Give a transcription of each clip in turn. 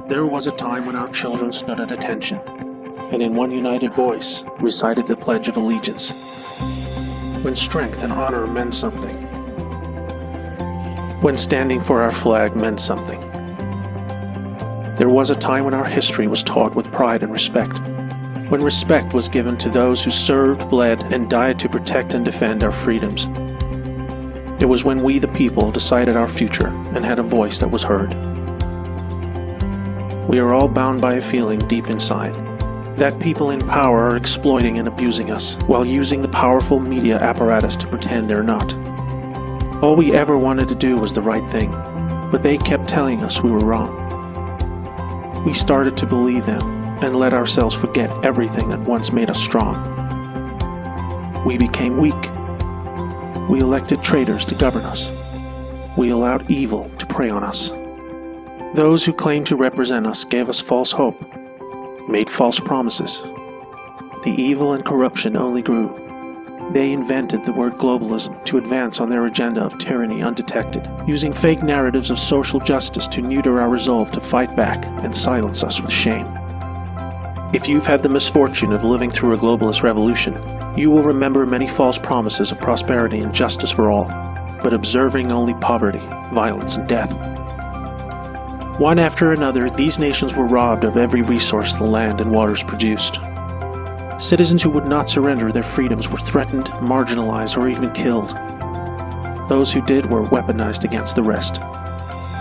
There was a time when our children stood at attention, and in one united voice recited the Pledge of Allegiance. When strength and honor meant something. When standing for our flag meant something. There was a time when our history was taught with pride and respect. When respect was given to those who served, bled, and died to protect and defend our freedoms. It was when we, the people, decided our future and had a voice that was heard. We are all bound by a feeling deep inside that people in power are exploiting and abusing us while using the powerful media apparatus to pretend they're not. All we ever wanted to do was the right thing, but they kept telling us we were wrong. We started to believe them and let ourselves forget everything that once made us strong. We became weak. We elected traitors to govern us. We allowed evil to prey on us. Those who claimed to represent us gave us false hope, made false promises. The evil and corruption only grew. They invented the word globalism to advance on their agenda of tyranny undetected, using fake narratives of social justice to neuter our resolve to fight back and silence us with shame. If you've had the misfortune of living through a globalist revolution, you will remember many false promises of prosperity and justice for all, but observing only poverty, violence, and death. One after another, these nations were robbed of every resource the land and waters produced. Citizens who would not surrender their freedoms were threatened, marginalized, or even killed. Those who did were weaponized against the rest.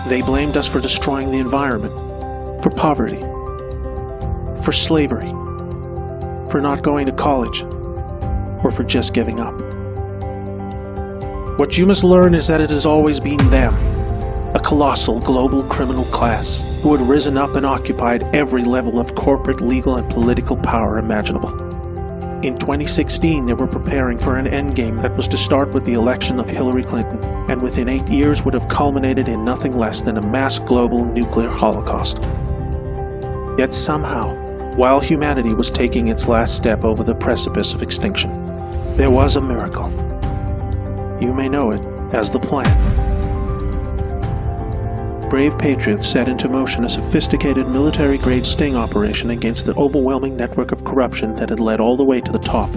They blamed us for destroying the environment, for poverty, for slavery, for not going to college, or for just giving up. What you must learn is that it has always been them, a colossal global criminal class who had risen up and occupied every level of corporate, legal, and political power imaginable. In 2016, they were preparing for an endgame that was to start with the election of Hillary Clinton, and within 8 years would have culminated in nothing less than a mass global nuclear holocaust. Yet somehow, while humanity was taking its last step over the precipice of extinction, there was a miracle. You may know it as the plan. Brave patriots set into motion a sophisticated military-grade sting operation against the overwhelming network of corruption that had led all the way to the top.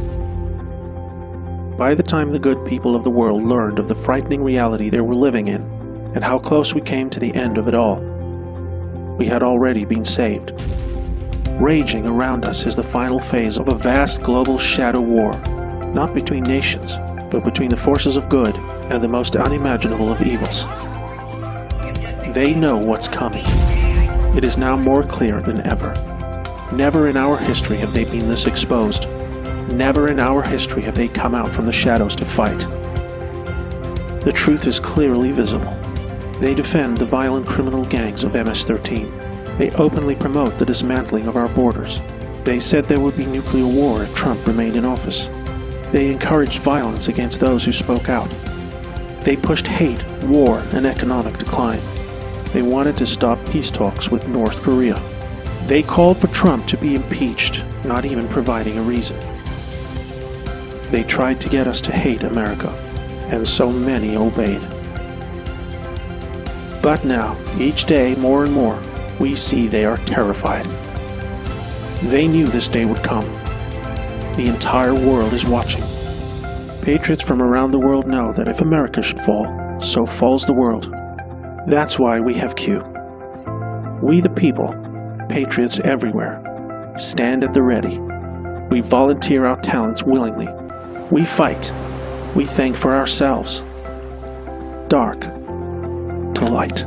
By the time the good people of the world learned of the frightening reality they were living in, and how close we came to the end of it all, we had already been saved. Raging around us is the final phase of a vast global shadow war, not between nations, but between the forces of good and the most unimaginable of evils. They know what's coming. It is now more clear than ever. Never in our history have they been this exposed. Never in our history have they come out from the shadows to fight. The truth is clearly visible. They defend the violent criminal gangs of MS-13. They openly promote the dismantling of our borders. They said there would be nuclear war if Trump remained in office. They encouraged violence against those who spoke out. They pushed hate, war, and economic decline. They wanted to stop peace talks with North Korea. They called for Trump to be impeached, not even providing a reason. They tried to get us to hate America, and so many obeyed. But now, each day more and more, we see they are terrified. They knew this day would come. The entire world is watching. Patriots from around the world know that if America should fall, so falls the world. That's why we have Q. We the people, patriots everywhere, stand at the ready. We volunteer our talents willingly. We fight. We think for ourselves. Dark to light.